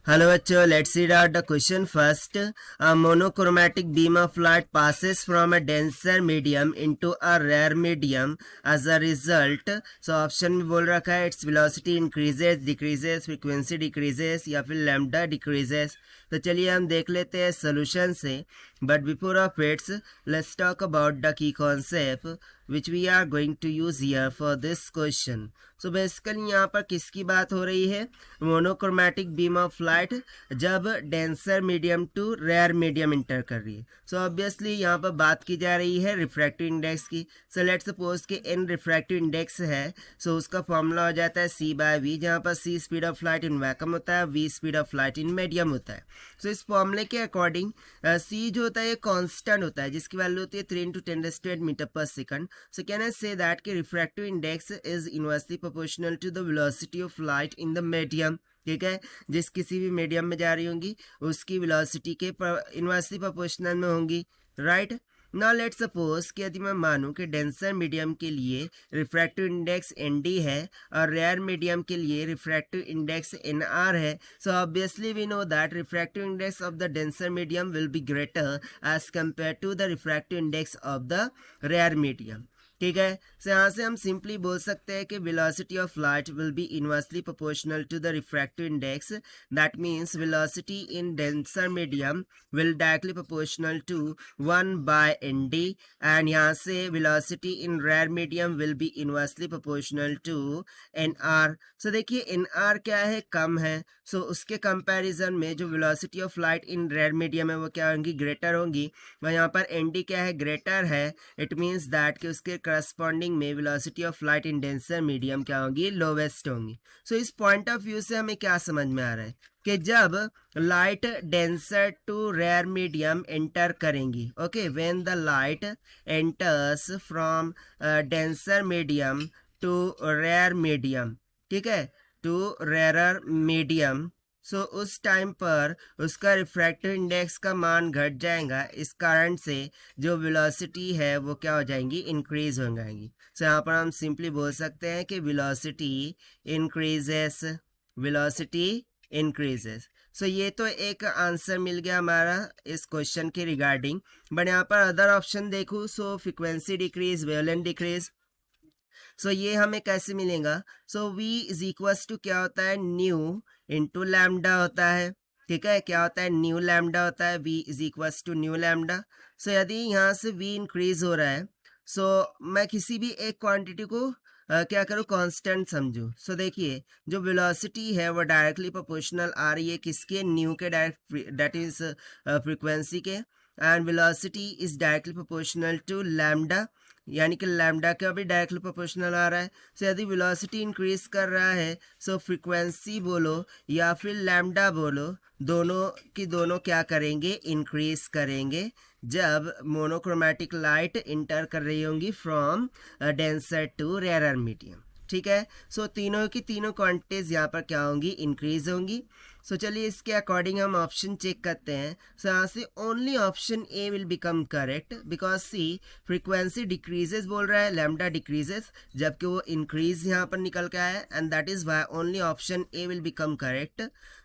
Hello bachcho, let's read out the question first. A monochromatic beam of light passes from a denser medium into a rare medium. As a result, so option में बोल रखा है its velocity increases, decreases, frequency decreases या फिर lambda decreases. तो चलिए हम देख लेते हैं solution से. But before of it, let's talk about the key concept which we are going to use here for this question. So basically यहाँ पर किसकी बात हो रही है? मोनोक्रोमैटिक बीम ऑफ लाइट जब denser medium to rare medium enter कर रही है. सो ऑब्वियसली यहाँ पर बात की जा रही है रिफ्रैक्टिव इंडेक्स की. सो लेट्स सपोज कि एन रिफ्रैक्टिव इंडेक्स है. सो उसका फॉर्मूला हो जाता है सी बाय वी, जहाँ पर C speed of light in vacuum होता है, V speed of light in medium होता है. सो इस फॉर्मूले के अकॉर्डिंग सी जो होता है ये कांस्टेंट होता है जिसकी वैल्यू होती है 3 × 10⁸ मीटर पर second. So can I say that कि refractive index is inversely proportional to the velocity of light in the medium. ठीक है, जिस किसी भी मीडियम में जा रही होंगी उसकी वेलोसिटी के इनवर्सली प्रोपोर्शनल में होंगी. राइट. नाउ लेट्स सपोज कि यदि मैं मानूं कि डेंसर मीडियम के लिए रिफ्रैक्टिव इंडेक्स ND है और रेयर मीडियम के लिए रिफ्रैक्टिव इंडेक्स NR है. So obviously we know that refractive index of the denser medium will be greater as compare to the refractive index of the rare medium. ठीक है. सो यहाँ से हम सिंपली बोल सकते हैं कि velocity of light will be inversely proportional to the refractive index. That means velocity in denser medium will directly proportional to 1/ND and यहाँ से velocity in rare medium will be inversely proportional to NR. So देखिए NR क्या है, कम है. सो उसके comparison में जो velocity of light in rare medium है वो क्या होंगी, ग्रेटर होंगी. और यहाँ पर ND क्या है, ग्रेटर है. इट मीन्स दैट कि उसके करस्पॉन्डिंग में velocity of light in denser medium क्या होगी, लोवेस्ट होंगी. सो इस पॉइंट ऑफ व्यू से हमें क्या समझ में आ रहा है कि जब light denser to rare medium enter करेंगी, okay, when the light enters from denser medium to rare medium, ठीक है, टू रेयर मीडियम. सो उस टाइम पर उसका रिफ्रैक्टिव इंडेक्स का मान घट जाएगा. इस कारण से जो वेलोसिटी है वो क्या हो जाएंगी, इंक्रीज हो जाएंगी. सो यहाँ पर हम सिंपली बोल सकते हैं कि वेलोसिटी इंक्रीजेस, वेलोसिटी इंक्रीजेस. सो ये तो एक आंसर मिल गया हमारा इस क्वेश्चन के रिगार्डिंग. बट यहाँ पर अदर ऑप्शन देखूँ, सो फ्रीक्वेंसी डिक्रीज, वेवलेंथ डिक्रीज. सो ये हमें कैसे मिलेगा, सो v इज इक्वल्स टू क्या होता है, न्यू इंटू लैम्डा होता है. ठीक है, क्या होता है, न्यू लैम्डा होता है. v is equals to nu lambda. So यदि यहाँ से v इंक्रीज हो रहा है, सो मैं किसी भी एक क्वांटिटी को क्या करूँ, कांस्टेंट समझूं. सो देखिए जो वेलोसिटी है वो डायरेक्टली प्रोपोर्शनल आ रही है किसके, न्यू के, डायरेक्ट, दैट इज फ्रीक्वेंसी के. And velocity is directly proportional to lambda, यानी कि लैम्डा का भी डायरेक्टली प्रोपोर्शनल आ रहा है. सो यदि वेलोसिटी इंक्रीज कर रहा है, सो फ्रीक्वेंसी बोलो या फिर लैम्डा बोलो, दोनों की दोनों क्या करेंगे, इंक्रीज करेंगे जब मोनोक्रोमैटिक लाइट इंटर कर रही होंगी from denser to rare medium. ठीक है. सो तीनों की तीनों क्वांटिटीज यहाँ पर क्या होंगी, इंक्रीज होंगी. सो चलिए इसके अकॉर्डिंग हम ऑप्शन चेक करते हैं. सो यहाँ से only option A will become correct because C frequency decreases बोल रहा है, लैम्डा डिक्रीजेस, जबकि वो इंक्रीज यहाँ पर निकल के आया है. And that is why only option A will become correct,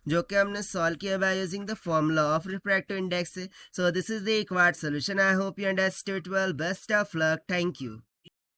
जो कि हमने सॉल्व किया by using the formula of refractive index. So this is the required solution. I hope you understood well. Best of luck. Thank you.